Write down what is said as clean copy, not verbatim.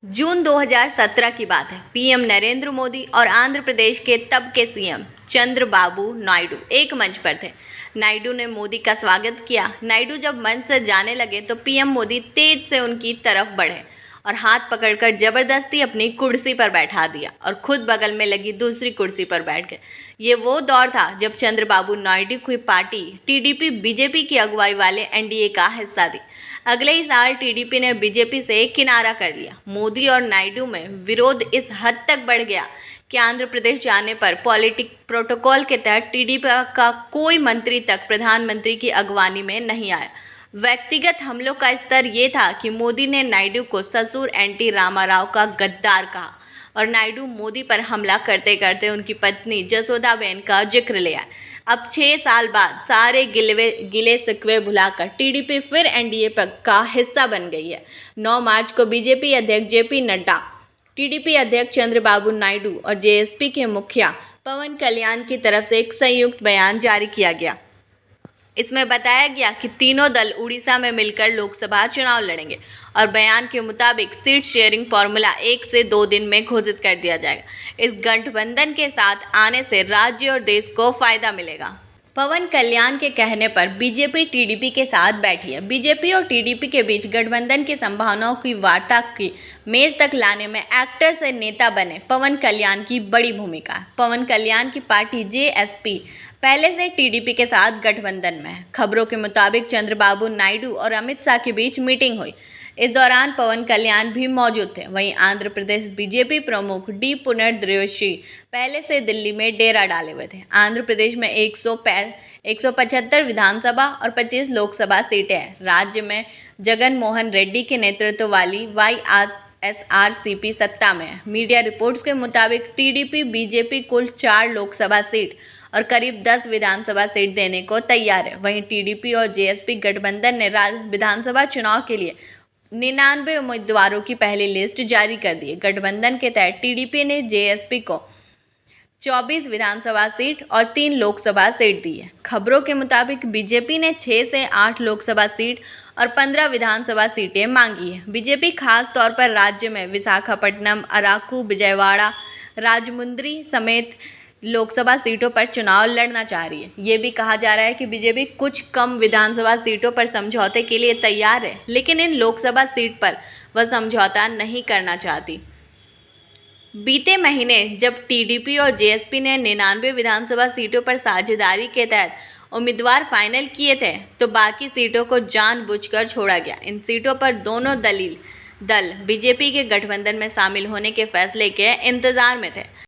जून 2017 की बात है। पीएम नरेंद्र मोदी और आंध्र प्रदेश के तब के सीएम चंद्रबाबू नायडू एक मंच पर थे। नायडू ने मोदी का स्वागत किया। नायडू जब मंच से जाने लगे तो पीएम मोदी तेज से उनकी तरफ बढ़े और हाथ पकड़कर जबरदस्ती अपनी कुर्सी पर बैठा दिया और खुद बगल में लगी दूसरी कुर्सी पर बैठ गए। ये वो दौर था जब चंद्रबाबू नायडू की पार्टी टीडीपी बीजेपी की अगुवाई वाले एनडीए का हिस्सा थी। अगले ही साल टीडीपी ने बीजेपी से किनारा कर लिया। मोदी और नायडू में विरोध इस हद तक बढ़ गया कि आंध्र प्रदेश जाने पर पॉलिटिक प्रोटोकॉल के तहत टीडीपी का कोई मंत्री तक प्रधानमंत्री की अगवानी में नहीं आया। व्यक्तिगत हमलों का स्तर ये था कि मोदी ने नायडू को ससुर एनटी रामाराव का गद्दार कहा और नायडू मोदी पर हमला करते करते उनकी पत्नी जसोदाबेन का जिक्र ले आए। अब 6 साल बाद सारे गिले शिकवे भुलाकर टीडीपी फिर एनडीए का हिस्सा बन गई है। 9 मार्च को बीजेपी अध्यक्ष जेपी नड्डा, टीडीपी अध्यक्ष चंद्रबाबू नायडू और जेएसपी के मुखिया पवन कल्याण की तरफ से एक संयुक्त बयान जारी किया गया। इसमें बताया गया कि तीनों दल उड़ीसा में मिलकर लोकसभा चुनाव लड़ेंगे और बयान के मुताबिक सीट शेयरिंग फॉर्मूला 1 से 2 दिन में घोषित कर दिया जाएगा। इस गठबंधन के साथ आने से राज्य और देश को फायदा मिलेगा। पवन कल्याण के कहने पर बीजेपी टीडीपी के साथ बैठी है। बीजेपी और टीडीपी के बीच गठबंधन की संभावनाओं की वार्ता की मेज तक लाने में एक्टर से नेता बने पवन कल्याण की बड़ी भूमिका है। पवन कल्याण की पार्टी जेएसपी पहले से टीडीपी के साथ गठबंधन में है। खबरों के मुताबिक चंद्रबाबू नायडू और अमित शाह के बीच मीटिंग हुई। इस दौरान पवन कल्याण भी मौजूद थे। वहीं आंध्र प्रदेश बीजेपी प्रमुख डी पुनर्दृष्टि पहले से दिल्ली में डेरा डाले हुए थे। आंध्र प्रदेश में 175 विधानसभा और 25 लोकसभा सीटें हैं। राज्य में जगन मोहन रेड्डी के नेतृत्व वाली वाईएसआरसीपी सत्ता में है। मीडिया रिपोर्ट्स के मुताबिक टीडीपी बीजेपी कुल 4 लोकसभा सीट और करीब 10 विधानसभा सीट देने को तैयार है। वहीं टीडीपी और जेएसपी गठबंधन ने विधानसभा चुनाव के लिए 99 उम्मीदवारों की पहली लिस्ट जारी कर दी है। गठबंधन के तहत टीडीपी ने जेएसपी को 24 विधानसभा सीट और 3 लोकसभा सीट दी है। खबरों के मुताबिक बीजेपी ने 6 से 8 लोकसभा सीट और 15 विधानसभा सीटें मांगी है। बीजेपी खास तौर पर राज्य में विशाखापट्टनम, अराकू, विजयवाड़ा, राजमुंद्री समेत लोकसभा सीटों पर चुनाव लड़ना चाह रही है। ये भी कहा जा रहा है कि बीजेपी कुछ कम विधानसभा सीटों पर समझौते के लिए तैयार है, लेकिन इन लोकसभा सीट पर वह समझौता नहीं करना चाहती। बीते महीने जब टीडीपी और जेएसपी ने 99 विधानसभा सीटों पर साझेदारी के तहत उम्मीदवार फाइनल किए थे, तो बाकी सीटों को जानबूझकर छोड़ा गया। इन सीटों पर दोनों दल बीजेपी के गठबंधन में शामिल होने के फैसले के इंतजार में थे।